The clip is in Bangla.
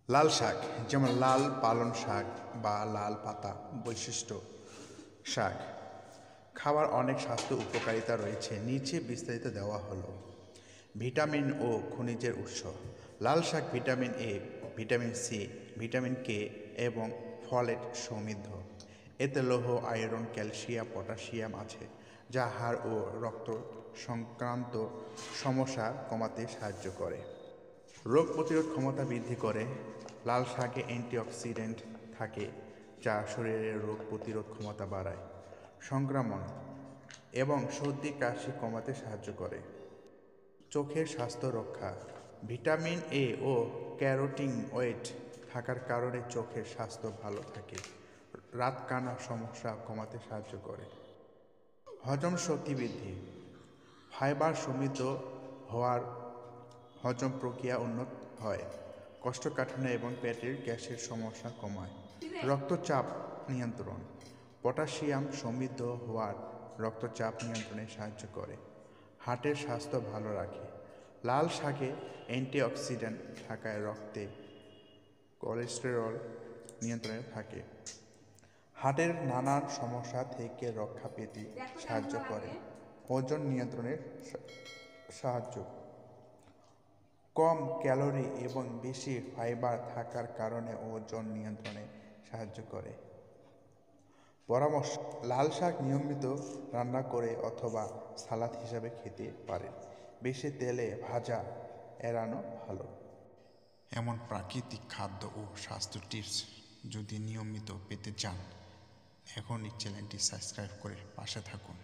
লাল শাক যেমন লাল পালং শাক বা লাল পাতা বৈশিষ্ট্য শাক খাবার অনেক স্বাস্থ্য উপকারিতা রয়েছে, নিচে বিস্তারিত দেওয়া হলো। ভিটামিন ও খনিজের উৎস। লাল শাক vitamin A, vitamin C, vitamin K এবং ফলেট সমৃদ্ধ। এতে লৌহ, আয়রন, ক্যালসিয়াম, পটাশিয়াম আছে, যা হাড় ও রক্ত সংক্রান্ত সমস্যা কমাতে সাহায্য করে। রোগ প্রতিরোধ ক্ষমতা বৃদ্ধি করে। লাল শাকে অ্যান্টিঅক্সিডেন্ট থাকে, যা শরীরের রোগ প্রতিরোধ ক্ষমতা বাড়ায়। সংক্রমণ এবং সর্দি কাশি কমাতে সাহায্য করে। চোখের স্বাস্থ্য রক্ষা। ভিটামিন এ ও ক্যারোটিনয়েড থাকার কারণে চোখের স্বাস্থ্য ভালো থাকে। রাতকানা সমস্যা কমাতে সাহায্য করে। হজম শক্তি বৃদ্ধি। ফাইবার সমৃদ্ধ হওয়ার হজম প্রক্রিয়া উন্নত হয়, কোষ্ঠকাঠিন্য এবং পেটের গ্যাসের সমস্যা কমায়। রক্তচাপ নিয়ন্ত্রণ। পটাশিয়াম সমৃদ্ধ হওয়ার রক্তচাপ নিয়ন্ত্রণে সাহায্য করে। হার্টের স্বাস্থ্য ভালো রাখে। লাল শাকে অ্যান্টিঅক্সিডেন্ট থাকায় রক্তে কোলেস্টেরল নিয়ন্ত্রণে থাকে। হার্টের নানান সমস্যা থেকে রক্ষা পেতে সাহায্য করে। ওজন নিয়ন্ত্রণের সাহায্য। কম ক্যালোরি এবং বেশি ফাইবার থাকার কারণে ওজন নিয়ন্ত্রণে সাহায্য করে। পরামর্শ: লাল শাক নিয়মিত রান্না করে অথবা সালাদ হিসাবে খেতে পারেন। বেশি তেলে ভাজা এড়ানো ভালো। এমন প্রাকৃতিক খাদ্য ও স্বাস্থ্য টিপস যদি নিয়মিত পেতে চান, এখনই চ্যানেলটি সাবস্ক্রাইব করে পাশে থাকুন।